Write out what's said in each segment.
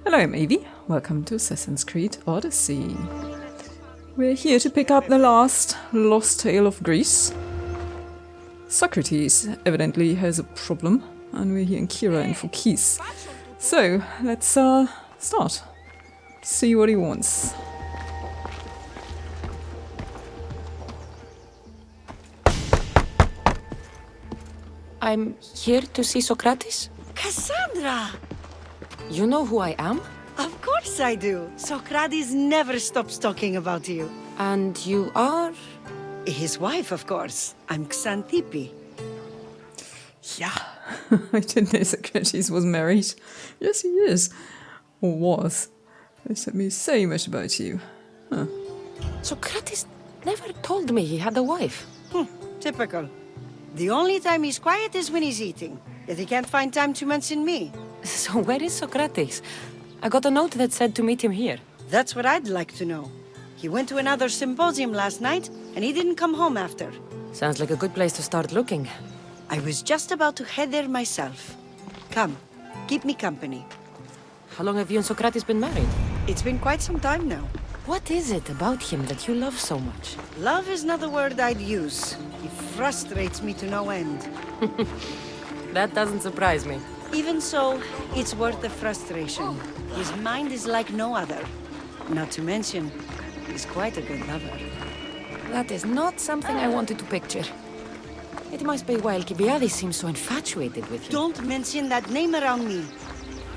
Hello, Maybe. Welcome to Assassin's Creed Odyssey. We're here to pick up the last lost tale of Greece. Socrates evidently has a problem, and we're here in Kira in for keys. So, let's start. See what he wants. I'm here to see Socrates. Kassandra! You know who I am? Of course I do. Socrates never stops talking about you. And you are? His wife, of course. I'm Xanthippe. Yeah, I didn't know Socrates was married. Yes, he is. Or was. They told me so much about you. Huh. Socrates never told me he had a wife. Typical. The only time he's quiet is when he's eating. Yet he can't find time to mention me. So where is Socrates? I got a note that said to meet him here. That's what I'd like to know. He went to another symposium last night, and he didn't come home after. Sounds like a good place to start looking. I was just about to head there myself. Come, keep me company. How long have you and Socrates been married? It's been quite some time now. What is it about him that you love so much? Love is not the word I'd use. He frustrates me to no end. That doesn't surprise me. Even so, it's worth the frustration. His mind is like no other. Not to mention, he's quite a good lover. That is not something I wanted to picture. It must be why Alcibiades seems so infatuated with you. Don't mention that name around me.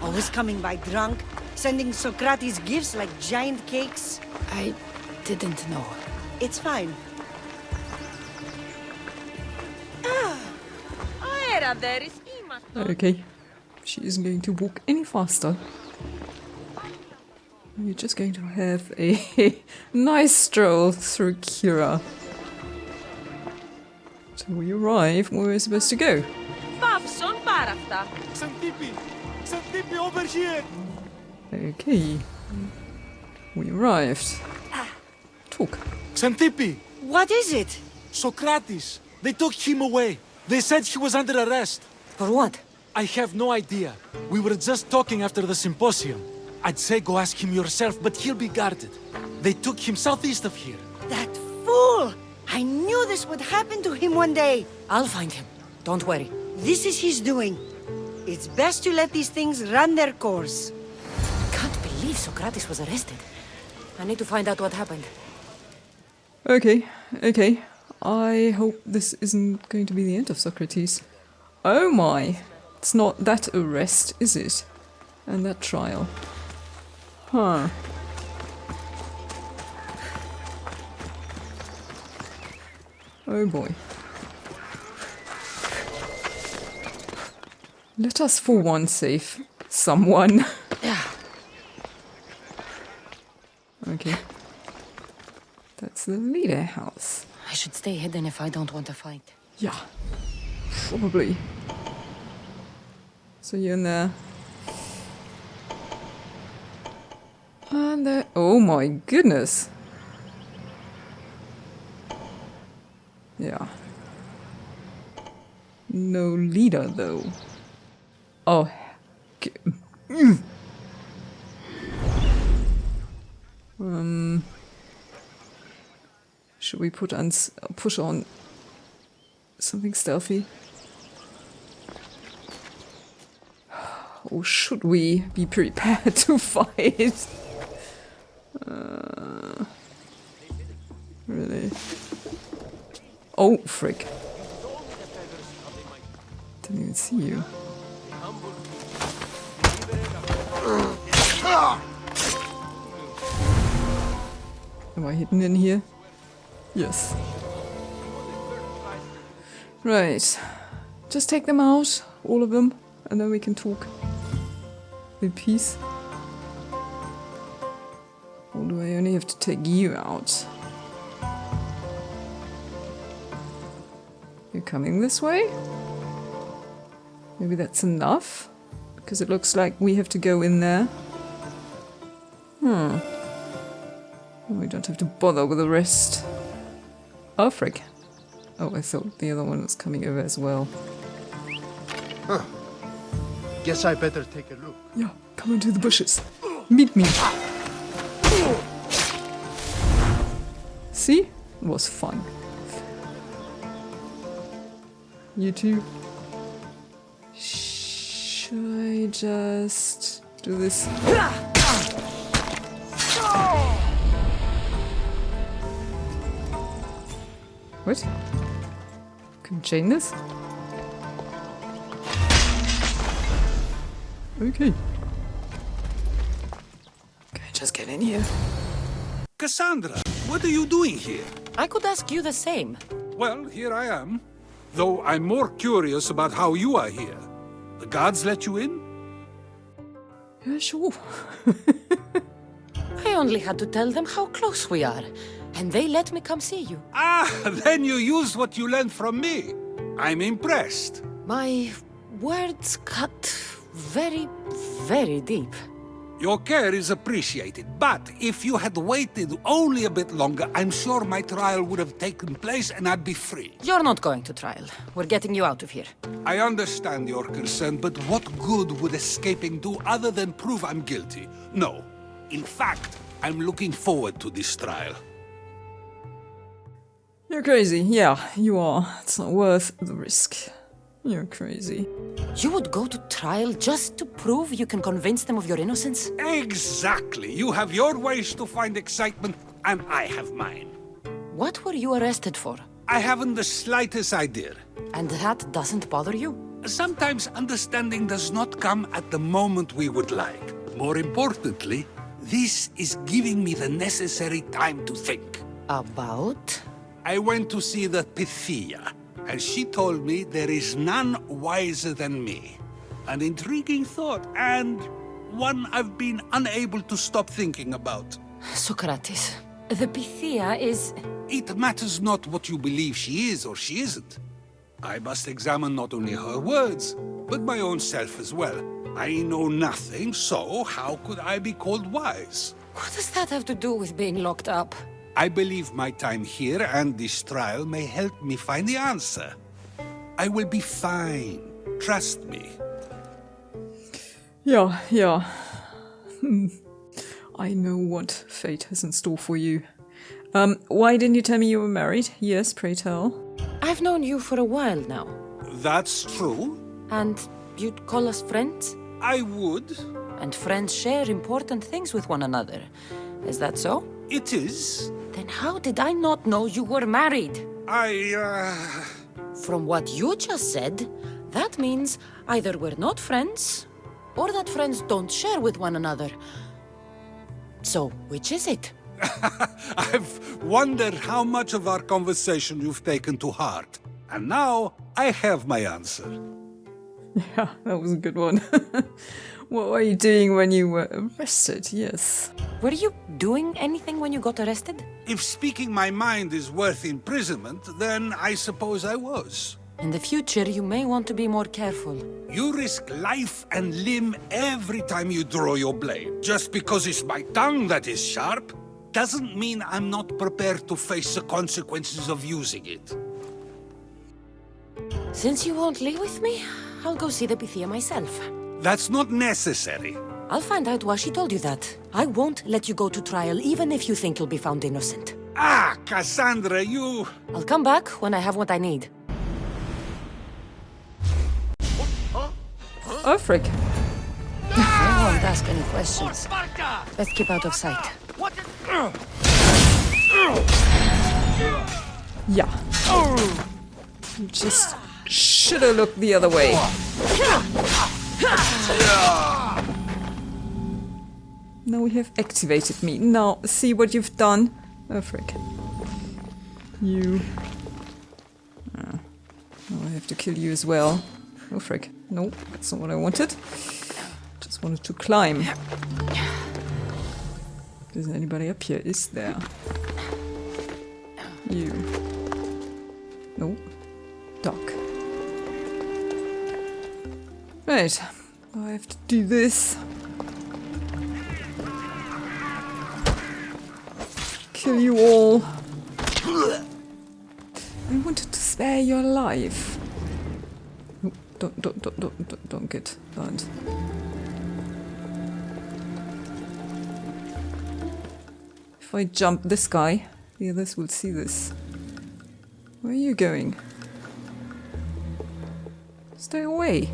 Always coming by drunk, sending Socrates gifts like giant cakes. I didn't know. It's fine. Okay, she isn't going to walk any faster. We're just going to have a nice stroll through Kira. So we arrive where we're supposed to go. Xanthippe, over here! Okay, we arrived. Talk. Xanthippe! What is it? Socrates! They took him away. They said he was under arrest. For what? I have no idea. We were just talking after the symposium. I'd say go ask him yourself, but he'll be guarded. They took him southeast of here. That fool! I knew this would happen to him one day. I'll find him. Don't worry. This is his doing. It's best to let these things run their course. I can't believe Socrates was arrested. I need to find out what happened. Okay. I hope this isn't going to be the end of Socrates. Oh my! It's not that arrest, is it? And that trial. Huh. Oh boy. Let us for once save someone. Yeah. Okay. That's the leader house. I should stay hidden if I don't want to fight. Yeah. Probably. So you're in there. And there. Oh my goodness. Yeah. No leader though. Oh. Should we push on something stealthy? Or should we be prepared to fight? Really? Oh, frick. Didn't even see you. Am I hidden in here? Yes. Right. Just take them out, all of them, and then we can talk in peace. Or do I only have to take you out? You're coming this way? Maybe that's enough? Because it looks like we have to go in there. We don't have to bother with the rest. Oh, frick. Oh, I thought the other one was coming over as well. Guess I better take a look. Yeah, come into the bushes. Meet me. See? It was fun. You too. Should I just do this? What? Can chain this? Okay. Can I just get in here? Kassandra, what are you doing here? I could ask you the same. Well, here I am. Though I'm more curious about how you are here. The guards let you in? Yeah, sure. I only had to tell them how close we are, and they let me come see you. Ah, then you used what you learned from me. I'm impressed. My words cut very, very deep. Your care is appreciated, but if you had waited only a bit longer, I'm sure my trial would have taken place and I'd be free. You're not going to trial. We're getting you out of here. I understand your concern, but what good would escaping do other than prove I'm guilty? No. In fact, I'm looking forward to this trial. You're crazy. Yeah, you are. It's not worth the risk. You're crazy. You would go to trial just to prove you can convince them of your innocence? Exactly. You have your ways to find excitement, and I have mine. What were you arrested for? I haven't the slightest idea. And that doesn't bother you? Sometimes understanding does not come at the moment we would like. More importantly, this is giving me the necessary time to think. About? I went to see the Pythia, and she told me there is none wiser than me. An intriguing thought, and one I've been unable to stop thinking about. Socrates, the Pythia is... It matters not what you believe she is or she isn't. I must examine not only her words, but my own self as well. I know nothing, so how could I be called wise? What does that have to do with being locked up? I believe my time here and this trial may help me find the answer. I will be fine. Trust me. Yeah. I know what fate has in store for you. Why didn't you tell me you were married? Yes, pray tell. I've known you for a while now. That's true. And you'd call us friends? I would. And friends share important things with one another. Is that so? It is. Then how did I not know you were married? From what you just said, that means either we're not friends, or that friends don't share with one another. So, which is it? I've wondered how much of our conversation you've taken to heart. And now, I have my answer. Yeah, that was a good one. What were you doing when you were arrested? Yes. Were you doing anything when you got arrested? If speaking my mind is worth imprisonment, then I suppose I was. In the future, you may want to be more careful. You risk life and limb every time you draw your blade. Just because it's my tongue that is sharp, doesn't mean I'm not prepared to face the consequences of using it. Since you won't leave with me, I'll go see the Pythia myself. That's not necessary. I'll find out why she told you that. I won't let you go to trial even if you think you'll be found innocent. Ah, Kassandra, you... I'll come back when I have what I need. Oh, frick. I won't ask any questions. Let's keep out of sight. Yeah. You just should have looked the other way. Now we have activated me. Now, see what you've done. Oh, frick. You. Now I have to kill you as well. Oh, frick. No, that's not what I wanted. Just wanted to climb. Is there anybody up here? Is there? You. No. Duck. Right. I have to do this. Kill you all. I wanted to spare your life. Oh, don't get burned. If I jump this guy, the others will see this. Where are you going? Stay away.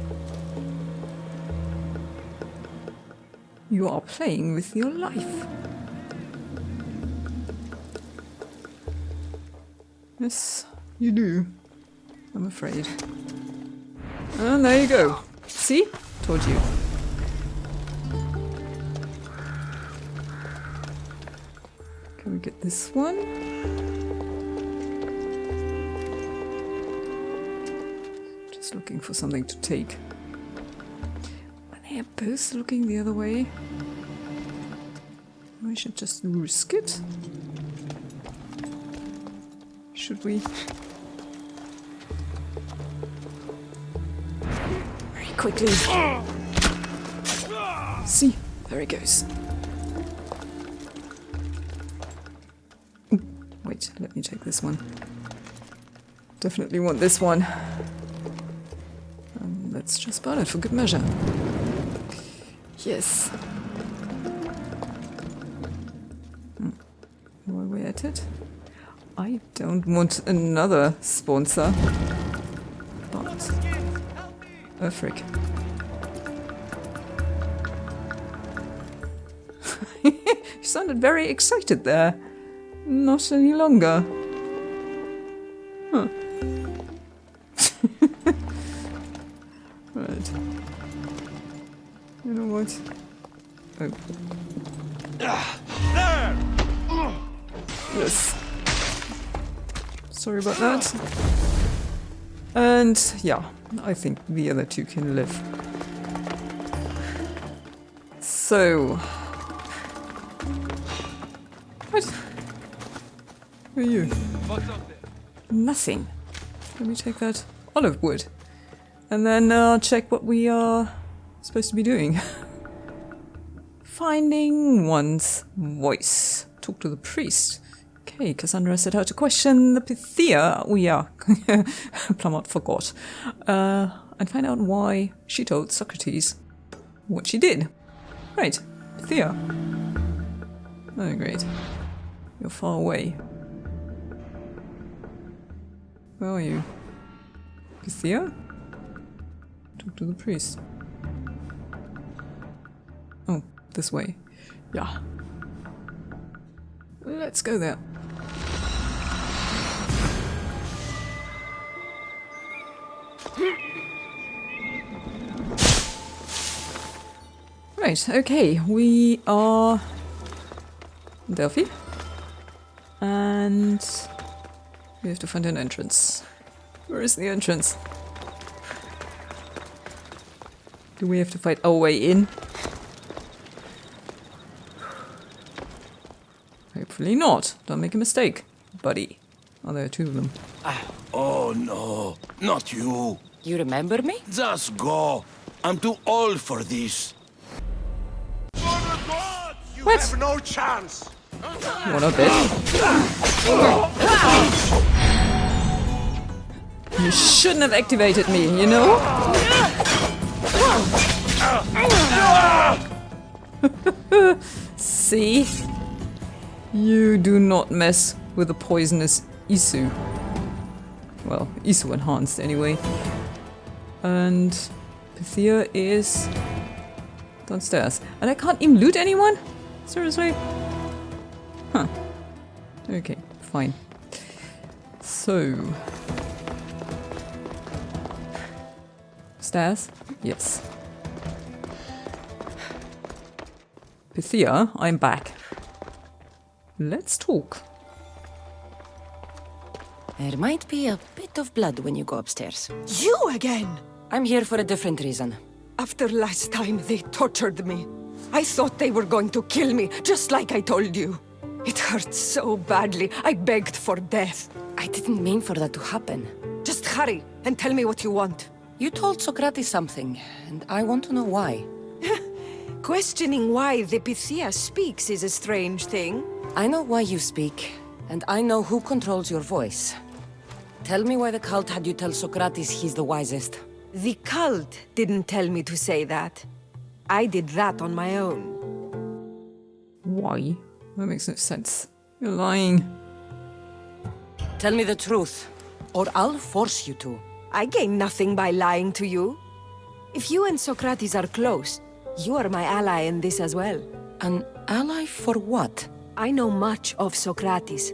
You are playing with your life. Yes, you do. I'm afraid. And there you go. See? Told you. Can we get this one? Just looking for something to take. Are they both looking the other way? We should just risk it. Should we? Very quickly. See, there he goes. Ooh, wait, let me take this one. Definitely want this one. Let's just burn it for good measure. Yes. While we're at it, I don't want another sponsor. But... oh, frick. You sounded very excited there. Not any longer. Huh. Right. You know what? Oh. Yes. Sorry about that. And yeah, I think the other two can live. So... what? Who are you? What's up there? Nothing. Let me take that olive wood. And then check what we are supposed to be doing. Finding one's voice. Talk to the priest. Okay, Kassandra set out to question the Pythia. Oh yeah, Plumot forgot. And find out why she told Socrates what she did. Right, Pythia. Oh great. You're far away. Where are you? Pythia? Talk to the priest. Oh, this way. Yeah. Let's go there. Right, okay, we are in Delphi. And we have to find an entrance. Where is the entrance? Do we have to fight our way in? Hopefully not. Don't make a mistake, buddy. Oh, there are two of them. Oh no, not you. You remember me? Just go. I'm too old for this. What? Have no chance. What a bit. You shouldn't have activated me, you know? See? You do not mess with the poisonous Isu. Well, Isu enhanced anyway. And Pythia is downstairs. And I can't even loot anyone? Seriously? Huh. Okay, fine. So... stairs? Yes. Pythia, I'm back. Let's talk. There might be a bit of blood when you go upstairs. You again! I'm here for a different reason. After last time, they tortured me. I thought they were going to kill me, just like I told you. It hurt so badly, I begged for death. I didn't mean for that to happen. Just hurry and tell me what you want. You told Socrates something, and I want to know why. Questioning why the Pythia speaks is a strange thing. I know why you speak, and I know who controls your voice. Tell me why the cult had you tell Socrates he's the wisest. The cult didn't tell me to say that. I did that on my own. Why That makes no sense. You're lying. Tell me the truth, or I'll force you to. I gain nothing by lying to you. If you and Socrates are close, you are my ally in this as well. An ally for what? I know much of Socrates.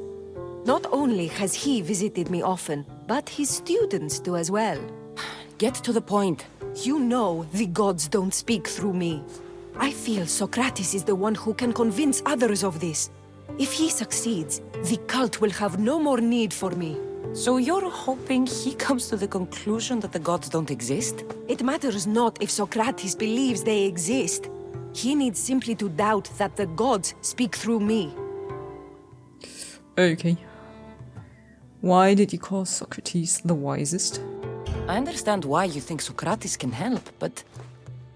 Not only has he visited me often, but his students do as well. Get to the point. You know the gods don't speak through me. I feel Socrates is the one who can convince others of this. If he succeeds, the cult will have no more need for me. So you're hoping he comes to the conclusion that the gods don't exist? It matters not if Socrates believes they exist. He needs simply to doubt that the gods speak through me. Okay. Why did you call Socrates the wisest? I understand why you think Socrates can help, but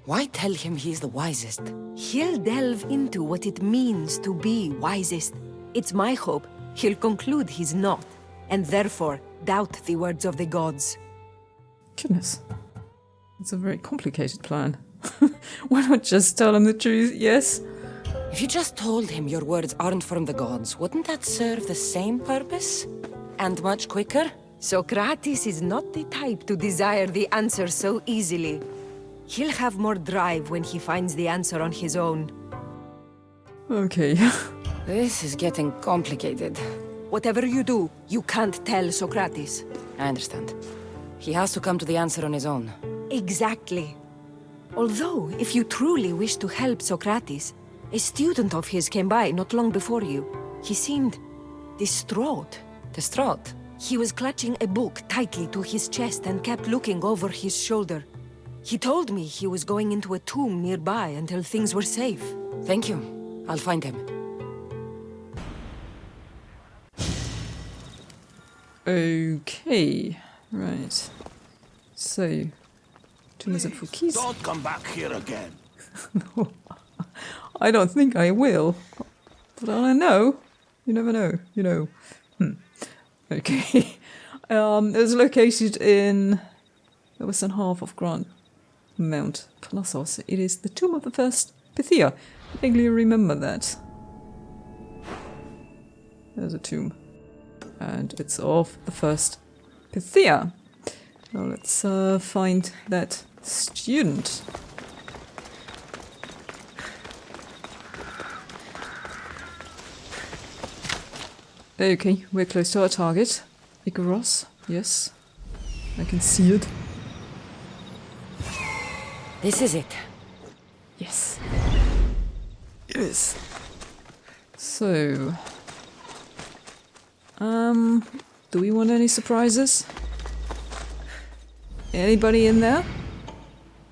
why tell him he's the wisest? He'll delve into what it means to be wisest. It's my hope he'll conclude he's not, and therefore doubt the words of the gods. Goodness. It's a very complicated plan. Why not just tell him the truth? Yes? If you just told him your words aren't from the gods, wouldn't that serve the same purpose? And much quicker? Socrates is not the type to desire the answer so easily. He'll have more drive when he finds the answer on his own. Okay. This is getting complicated. Whatever you do, you can't tell Socrates. I understand. He has to come to the answer on his own. Exactly. Although, if you truly wish to help Socrates, a student of his came by not long before you. He seemed distraught. Distraught? He was clutching a book tightly to his chest and kept looking over his shoulder. He told me he was going into a tomb nearby until things were safe. Thank you. I'll find him. Okay. Right. So, tomb is it for keys? Don't come back here again. No. I don't think I will. But I don't know. You never know, you know. Okay. It was located in the western half of Grand Mount Colossus. It is the tomb of the first Pythia. I vaguely remember that. There's a tomb. And it's of the first Pythia. Now let's find that student. Okay, we're close to our target. Icaros, yes. I can see it. This is it. Yes. Yes. So... do we want any surprises? Anybody in there?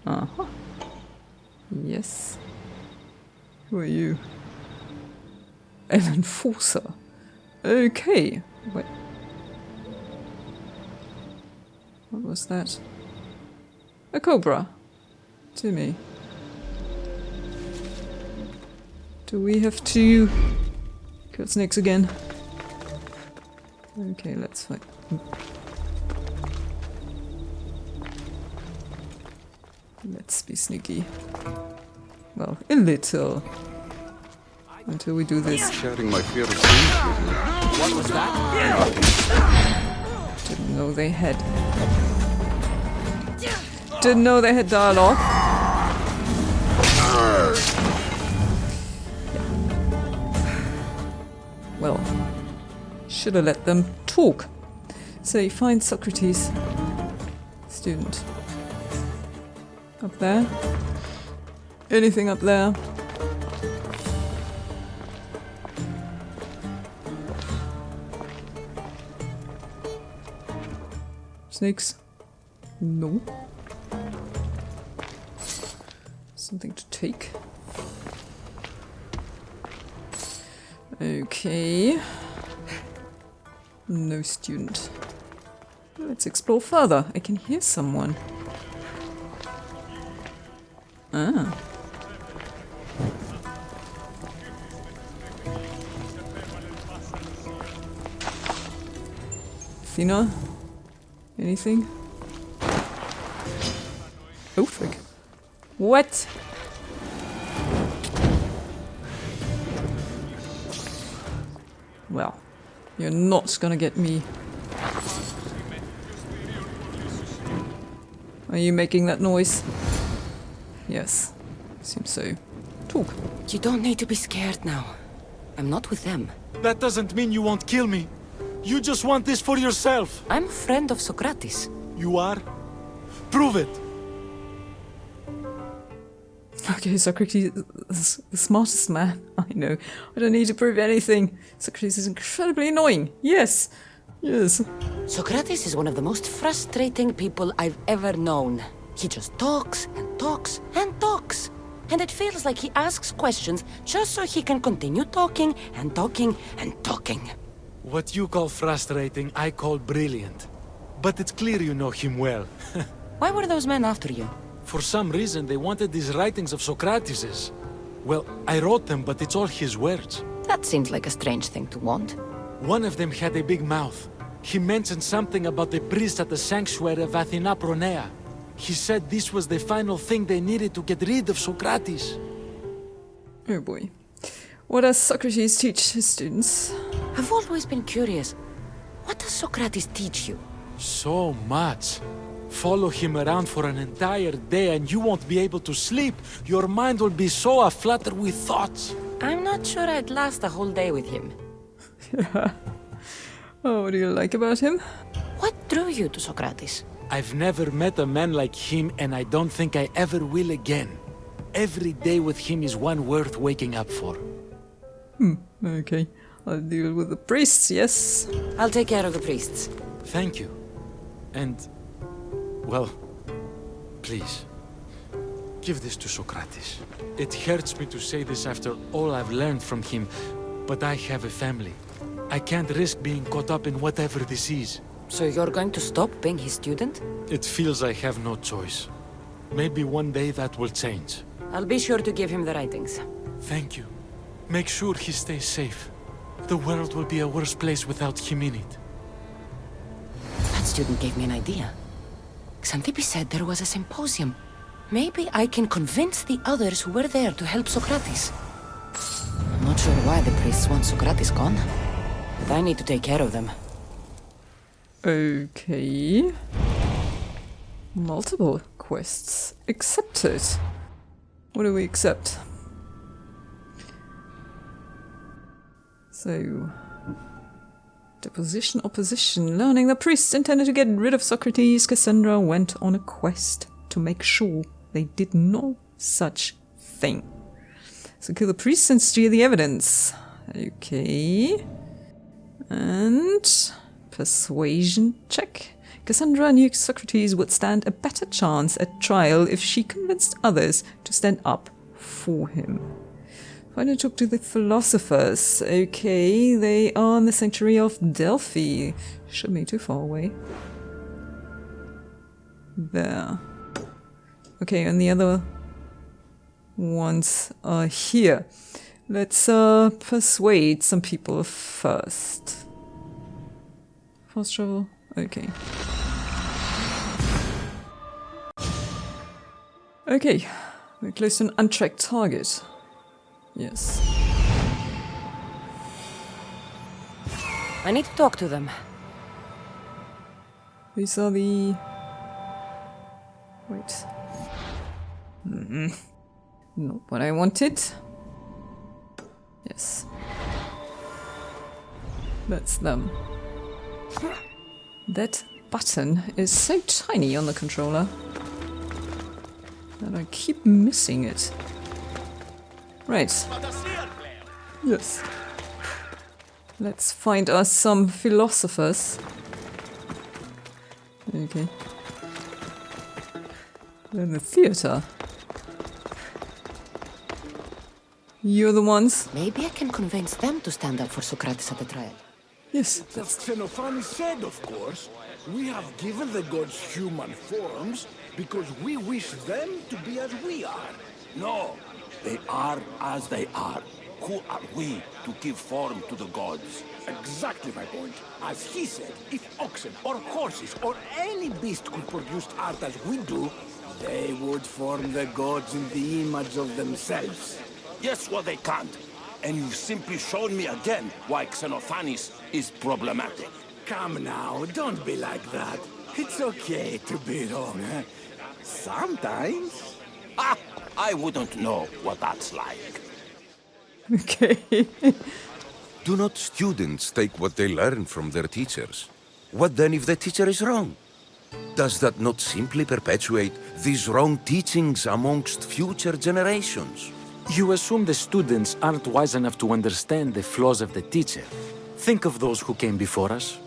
Uh-huh. Yes. Who are you? An enforcer. Okay. Wait. What was that? A cobra. Timmy. Do we have to kill snakes again? Okay, let's fight. Let's be sneaky. Well, a little. Until we do this. Sharing my fear of danger with you. What was that? Didn't know they had. Didn't know they had dialogue. Well, should have let them talk. So you find Socrates. Student. Up there? Anything up there? Snakes? No. Something to take. Okay. No student. Let's explore further. I can hear someone. Ah. Athena? Anything? Oh, frig. What? Well, you're not gonna get me. Are you making that noise? Yes, seems so. Talk. You don't need to be scared now. I'm not with them. That doesn't mean you won't kill me. You just want this for yourself. I'm a friend of Socrates. You are? Prove it. Okay, Socrates is the smartest man I know. I don't need to prove anything. Socrates is incredibly annoying. Yes. Yes. Socrates is one of the most frustrating people I've ever known. He just talks and talks and talks. And it feels like he asks questions just so he can continue talking and talking and talking. What you call frustrating, I call brilliant. But it's clear you know him well. Why were those men after you? For some reason, they wanted these writings of Socrates's. Well, I wrote them, but it's all his words. That seems like a strange thing to want. One of them had a big mouth. He mentioned something about the priest at the sanctuary of Athena Pronea. He said this was the final thing they needed to get rid of Socrates. Oh boy. What does Socrates teach his students? I've always been curious. What does Socrates teach you? So much. Follow him around for an entire day and you won't be able to sleep. Your mind will be so aflutter with thoughts. I'm not sure I'd last a whole day with him. Oh, what do you like about him? What drew you to Socrates? I've never met a man like him and I don't think I ever will again. Every day with him is one worth waking up for. Okay. I'll deal with the priests, yes? I'll take care of the priests. Thank you. And, well, please, give this to Socrates. It hurts me to say this after all I've learned from him, but I have a family. I can't risk being caught up in whatever this is. So you're going to stop being his student? It feels I have no choice. Maybe one day that will change. I'll be sure to give him the writings. Thank you. Make sure he stays safe. The world will be a worse place without him in it. That student gave me an idea. Xantippe said there was a symposium. Maybe I can convince the others who were there to help Socrates. I'm not sure why the priests want Socrates gone, but I need to take care of them. Okay. Multiple quests accepted. What do we accept? So, deposition, opposition. Learning the priests intended to get rid of Socrates, Kassandra went on a quest to make sure they did no such thing. So kill the priests and steal the evidence. Okay. And persuasion check. Kassandra knew Socrates would stand a better chance at trial if she convinced others to stand up for him. Finally talk to the philosophers. Okay, they are in the sanctuary of Delphi. Shouldn't be too far away. There. Okay, and the other ones are here. Let's persuade some people first. Fast travel? Okay. Okay, we're close to an untracked target. Yes. I need to talk to them. These are the... Wait. Not what I wanted. Yes. That's them. That button is so tiny on the controller that I keep missing it. Right. Yes. Let's find us some philosophers. Okay. Then the theater. You're the ones? Maybe I can convince them to stand up for Socrates at the trial. Yes. That's Xenophon said, of course. We have given the gods human forms because we wish them to be as we are. No, they are as they are. Who are we to give form to the gods? Exactly my point. As he said, if oxen or horses or any beast could produce art as we do, they would form the gods in the image of themselves. Yes, well, they can't. and you've simply shown me again why Xenophanes is problematic. Come now, don't be like that. It's okay to be wrong, eh? Sometimes. Ah, I wouldn't know what that's like. Okay. Do not students take what they learn from their teachers? What then if the teacher is wrong? Does that not simply perpetuate these wrong teachings amongst future generations? You assume the students aren't wise enough to understand the flaws of the teacher. Think of those who came before us.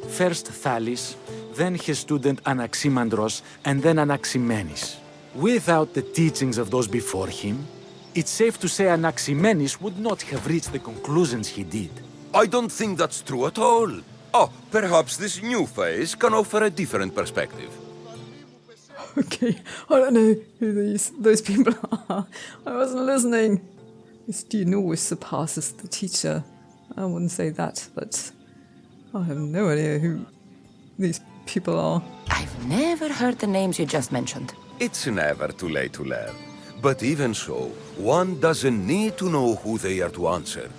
First Thales, then his student Anaximandros, and then Anaximenes. Without the teachings of those before him, it's safe to say Anaximenes would not have reached the conclusions he did. I don't think that's true at all. Oh, perhaps this new phase can offer a different perspective. Okay, I don't know who those people are. I wasn't listening. The student always surpasses the teacher. I wouldn't say that, but I have no idea who these people are. I've never heard the names you just mentioned. It's never too late to learn. But even so, one doesn't need to know who they are to answer.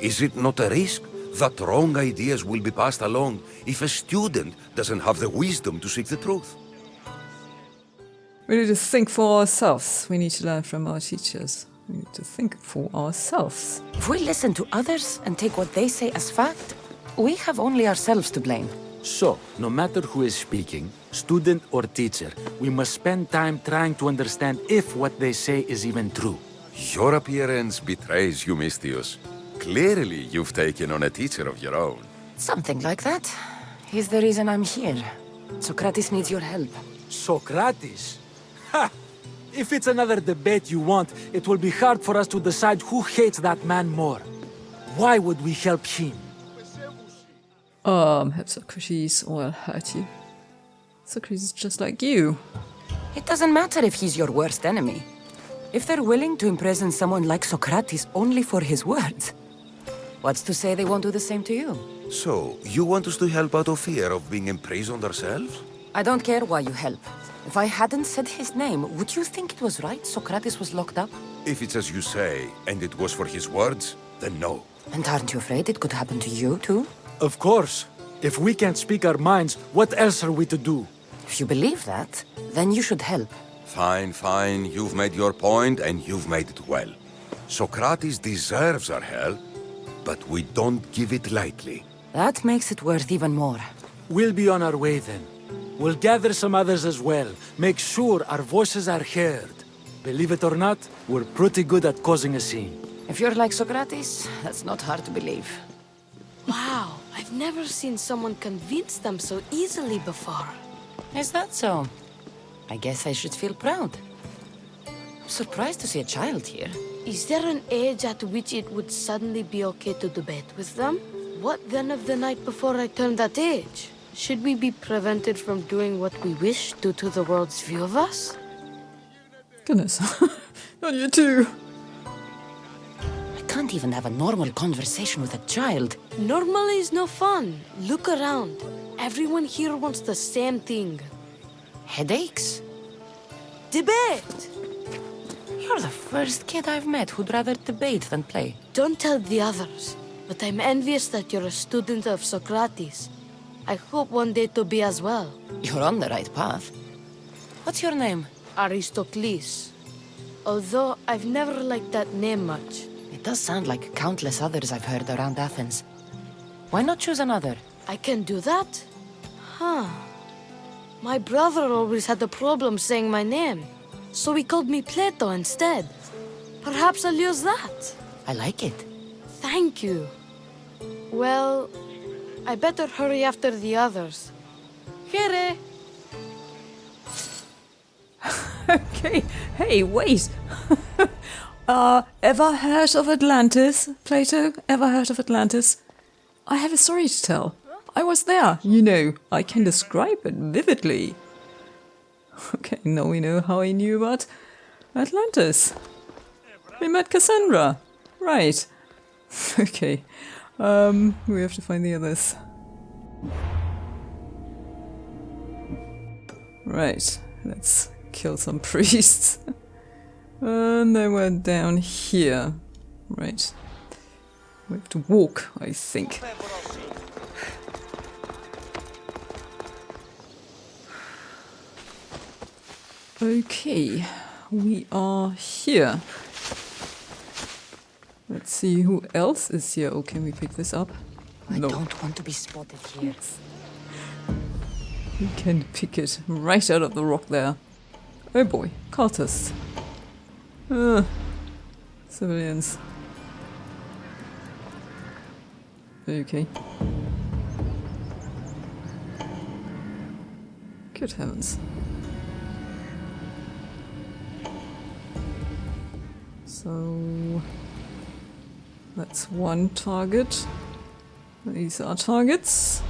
Is it not a risk that wrong ideas will be passed along if a student doesn't have the wisdom to seek the truth? We need to think for ourselves. We need to learn from our teachers. We need to think for ourselves. If we listen to others and take what they say as fact, we have only ourselves to blame. So, no matter who is speaking, student or teacher, we must spend time trying to understand if what they say is even true. Your appearance betrays you, Mystius. Clearly, you've taken on a teacher of your own. Something like that. He's the reason I'm here. Socrates needs your help. Socrates? Ha! If it's another debate you want, it will be hard for us to decide who hates that man more. Why would we help him? Help Socrates or I'll hurt you. Socrates is just like you. It doesn't matter if he's your worst enemy. If they're willing to imprison someone like Socrates only for his words, what's to say they won't do the same to you? So, you want us to help out of fear of being imprisoned ourselves? I don't care why you help. If I hadn't said his name, would you think it was right Socrates was locked up? If it's as you say, and it was for his words, then no. And aren't you afraid it could happen to you, too? Of course. If we can't speak our minds, what else are we to do? If you believe that, then you should help. Fine, fine. You've made your point, and you've made it well. Socrates deserves our help, but we don't give it lightly. That makes it worth even more. We'll be on our way then. We'll gather some others as well. Make sure our voices are heard. Believe it or not, we're pretty good at causing a scene. If you're like Socrates, that's not hard to believe. Wow, I've never seen someone convince them so easily before. Is that so? I guess I should feel proud. I'm surprised to see a child here. Is there an age at which it would suddenly be okay to debate with them? What then of the night before I turned that age? Should we be prevented from doing what we wish due to the world's view of us? Goodness. Not you too. I can't even have a normal conversation with a child. Normal is no fun. Look around. Everyone here wants the same thing. Headaches? Debate! You're the first kid I've met who'd rather debate than play. Don't tell the others, but I'm envious that you're a student of Socrates. I hope one day to be as well. You're on the right path. What's your name? Aristocles. Although I've never liked that name much. It does sound like countless others I've heard around Athens. Why not choose another? I can do that? Huh. My brother always had a problem saying my name, so he called me Plato instead. Perhaps I'll use that. I like it. Thank you. Well, I better hurry after the others. Here. Okay. Hey, wait. Ever heard of Atlantis, Plato? Ever heard of Atlantis? I have a story to tell. I was there, you know. I can describe it vividly. Okay, now we know how he knew about Atlantis. We met Kassandra. Right. Okay. We have to find the others. Right. Let's kill some priests. And they were down here. Right. We have to walk, I think. Okay, we are here. Let's see who else is here. Oh, can we pick this up? I No. don't want to be spotted here. We can pick it right out of the rock there. Oh boy, cultists. Civilians. Okay. Good heavens. So that's one target. These are targets.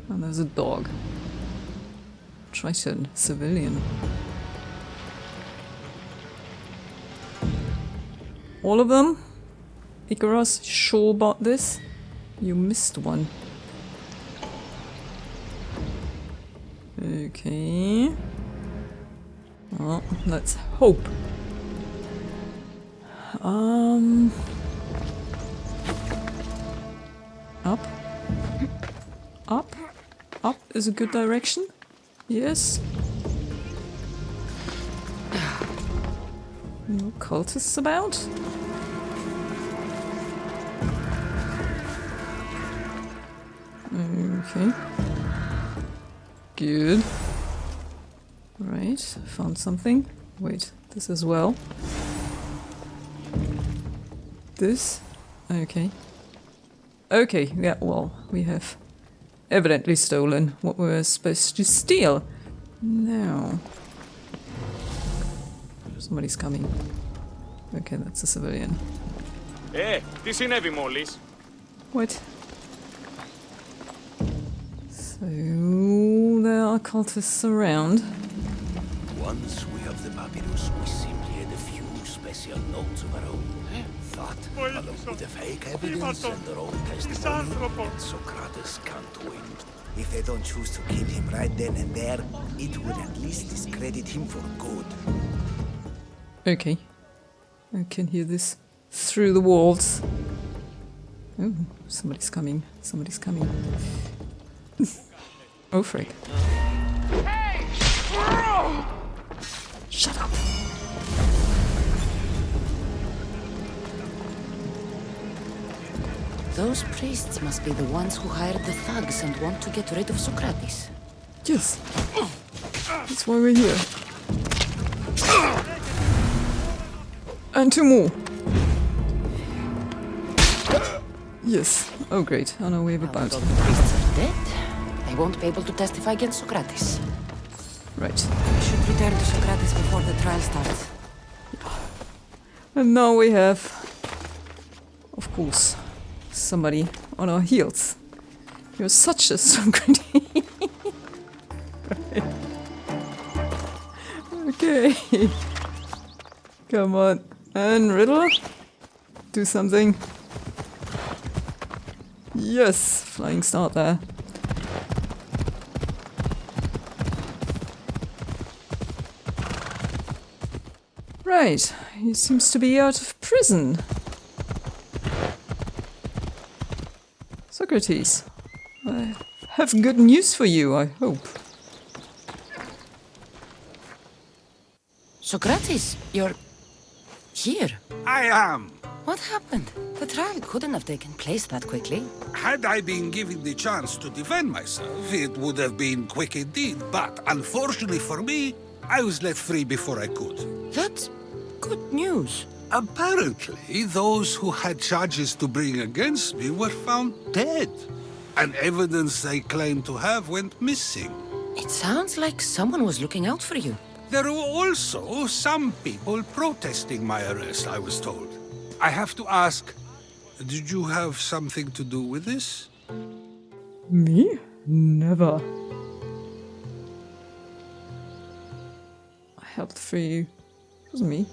And there's a dog. Triton, civilian. All of them? Icarus, sure about this? You missed one. Okay. Well, let's hope. Up. Up. Up is a good direction. Yes. No cultists about? Okay. Good. Right, found something. Wait, this as well. This? Okay. Okay, yeah, well, we have evidently stolen what we were supposed to steal. Now. Somebody's coming. Okay, that's a civilian. Τι συνέβη μόλις? What? So, there are cultists around. Once we have the papyrus, we simply add a few special notes of our own. Thought, along with the fake evidence and their own testimony, and Socrates can't win. If they don't choose to kill him right then and there, it would at least discredit him for good. Okay. I can hear this through the walls. Oh, somebody's coming. Somebody's coming. Oh, frick. Shut up. Those priests must be the ones who hired the thugs and want to get rid of Socrates. Yes. That's why we're here. And two more. Yes. Oh, great. I know we have a bout. Although the priests are dead, they won't be able to testify against Socrates. Right. We should return to Socrates before the trial starts. And now we have, of course, somebody on our heels. You're such a Socrates. Okay. Come on. And Riddle? Do something. Yes, flying start there. Right, he seems to be out of prison. Socrates, I have good news for you, I hope. Socrates, you're here. I am. What happened? The trial couldn't have taken place that quickly. Had I been given the chance to defend myself, it would have been quick indeed. But unfortunately for me, I was let free before I could. That's good news. Apparently, those who had charges to bring against me were found dead. And evidence they claimed to have went missing. It sounds like someone was looking out for you. There were also some people protesting my arrest, I was told. I have to ask, did you have something to do with this? Me? Never. I helped free you. It wasn't me.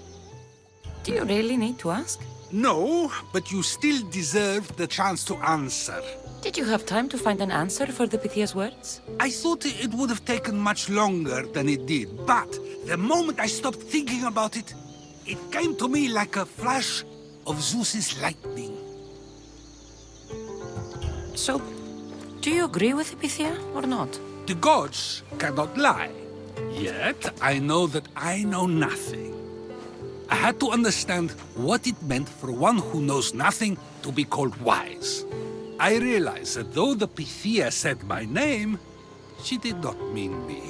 Do you really need to ask? No, but you still deserve the chance to answer. Did you have time to find an answer for the Pythia's words? I thought it would have taken much longer than it did, but the moment I stopped thinking about it, it came to me like a flash of Zeus's lightning. So, do you agree with Epithea or not? The gods cannot lie. Yet, I know that I know nothing. I had to understand what it meant for one who knows nothing to be called wise. I realized that though the Pythia said my name, she did not mean me.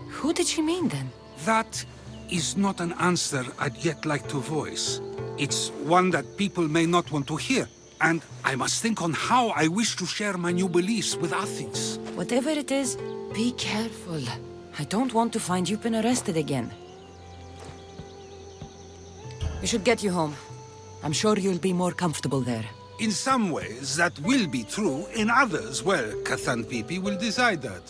Who did she mean then? That is not an answer I'd yet like to voice. It's one that people may not want to hear, and I must think on how I wish to share my new beliefs with Athens. Whatever it is, be careful. I don't want to find you've been arrested again. We should get you home. I'm sure you'll be more comfortable there. In some ways, that will be true. In others, well, Kassandra will decide that.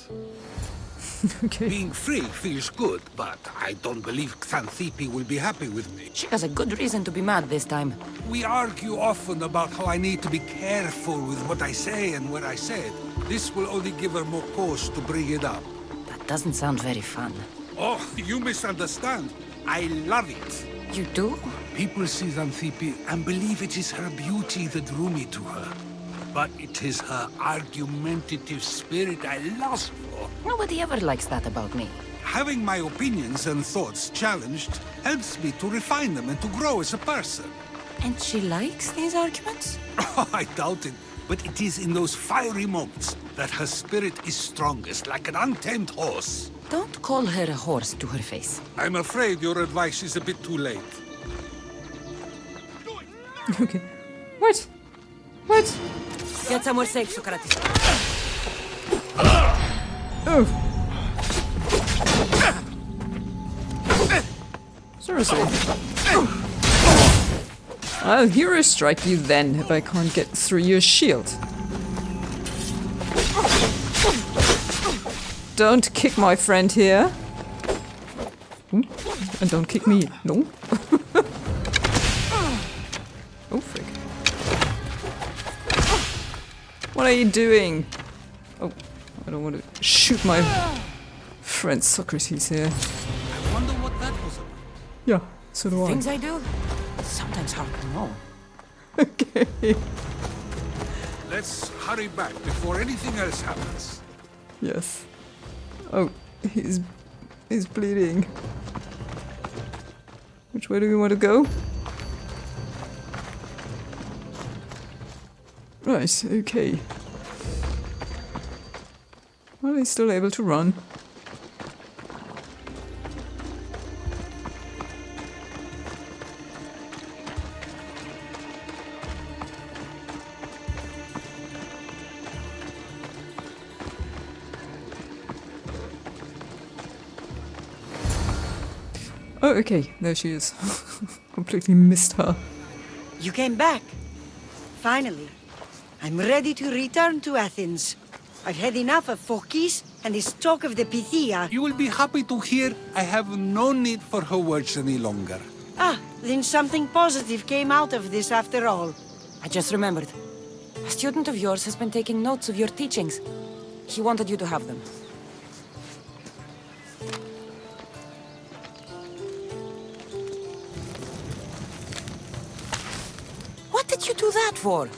Okay. Being free feels good, but I don't believe Xanthippe will be happy with me. She has a good reason to be mad this time. We argue often about how I need to be careful with what I say and where I say it. This will only give her more cause to bring it up. That doesn't sound very fun. Oh, you misunderstand. I love it. You do? People see Xanthippe and believe it is her beauty that drew me to her. But it is her argumentative spirit I lust for. Nobody ever likes that about me. Having my opinions and thoughts challenged helps me to refine them and to grow as a person. And she likes these arguments? Oh, I doubt it. But it is in those fiery moments that her spirit is strongest, like an untamed horse. Don't call her a horse to her face. I'm afraid your advice is a bit too late. Okay. What? What? Get somewhere safe, Socrates. Oh. Seriously. I'll hero strike you then if I can't get through your shield. Don't kick my friend here. Ooh. And don't kick me. No. Oh, frick. What are you doing? Oh, I don't want to shoot my friend Socrates here. I wonder what that was about. Yeah, so do I. Things I do? Sometimes hard to know. Okay. Let's hurry back before anything else happens. Yes. Oh, he's bleeding. Which way do we want to go? Right, okay. Well, he's still able to run. Oh, okay, there she is. Completely missed her. You came back. Finally. I'm ready to return to Athens. I've had enough of Phokis and this talk of the Pythia. You will be happy to hear I have no need for her words any longer. Ah, then something positive came out of this after all. I just remembered. A student of yours has been taking notes of your teachings. He wanted you to have them. What did you do that for?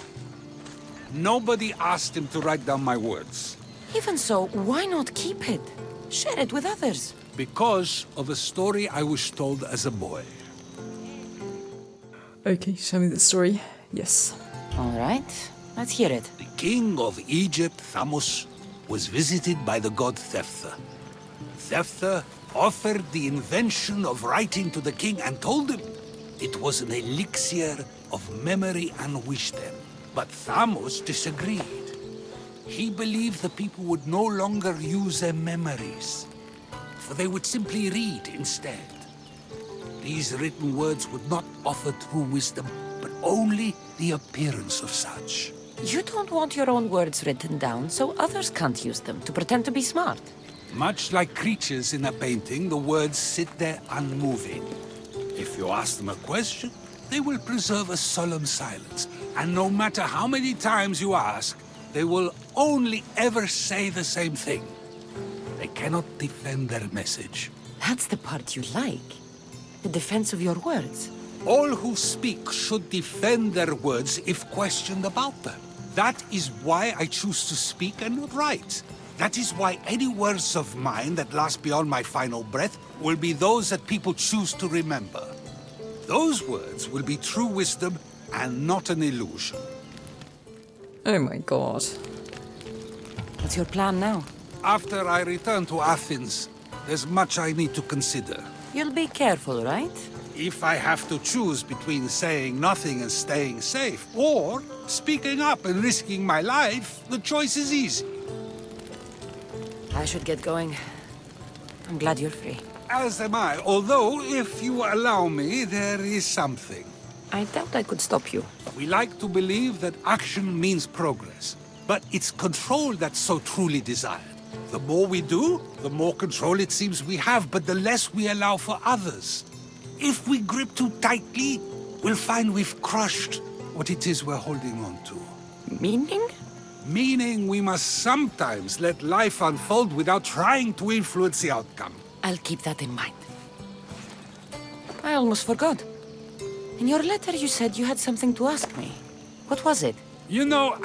Nobody asked him to write down my words. Even so, why not keep it? Share it with others. Because of a story I was told as a boy. Okay, show me the story. Yes. All right, let's hear it. The king of Egypt, Thamos, was visited by the god Thephtha. Thephtha offered the invention of writing to the king and told him it was an elixir of memory and wisdom. But Thamos disagreed. He believed the people would no longer use their memories, for they would simply read instead. These written words would not offer true wisdom, but only the appearance of such. You don't want your own words written down, so others can't use them to pretend to be smart. Much like creatures in a painting, the words sit there unmoving. If you ask them a question, they will preserve a solemn silence. And no matter how many times you ask, they will only ever say the same thing. They cannot defend their message. That's the part you like. The defense of your words. All who speak should defend their words if questioned about them. That is why I choose to speak and not write. That is why any words of mine that last beyond my final breath will be those that people choose to remember. Those words will be true wisdom and not an illusion. Oh my god. What's your plan now? After I return to Athens, there's much I need to consider. You'll be careful, right? If I have to choose between saying nothing and staying safe, or speaking up and risking my life, the choice is easy. I should get going. I'm glad you're free. As am I, although, if you allow me, there is something. I doubt I could stop you. We like to believe that action means progress, but it's control that's so truly desired. The more we do, the more control it seems we have, but the less we allow for others. If we grip too tightly, we'll find we've crushed what it is we're holding on to. Meaning? Meaning we must sometimes let life unfold without trying to influence the outcome. I'll keep that in mind. I almost forgot. In your letter you said you had something to ask me. What was it? You know,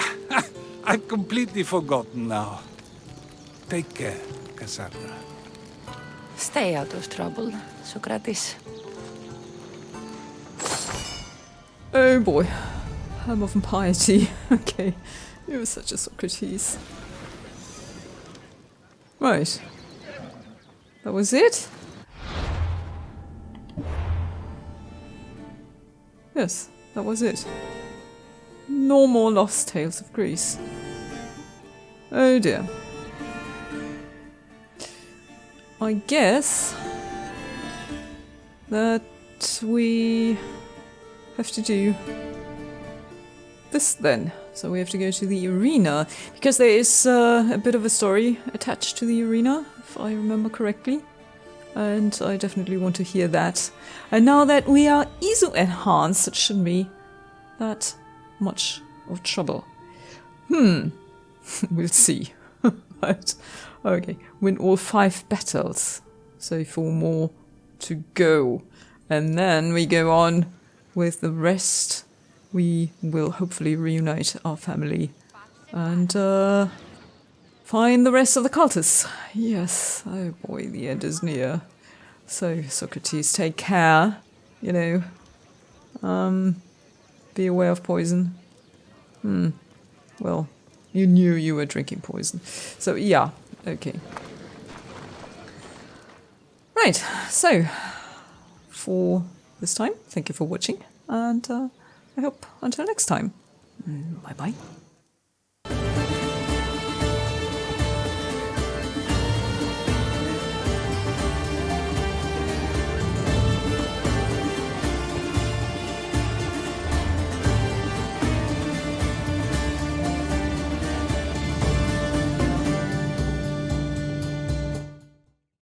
I've completely forgotten now. Take care, Kassandra. Stay out of trouble, Socrates. Oh boy. Home of piety. Okay. You're such a Socrates. Right. That was it? Yes, that was it. No more lost tales of Greece. Oh dear. I guess that we have to do this then. So we have to go to the arena, because there is a bit of a story attached to the arena, if I remember correctly. And I definitely want to hear that. And now that we are ISO enhanced, it shouldn't be that much of trouble. We'll see. Right. Okay, win all 5 battles. So 4 more to go. And then we go on with the rest. We will hopefully reunite our family and find the rest of the cultists. Yes, oh boy, the end is near. So, Socrates, take care, you know. Be aware of poison. Well, you knew you were drinking poison. So, yeah, okay. Right, so, for this time, thank you for watching, and I hope until next time. Bye-bye.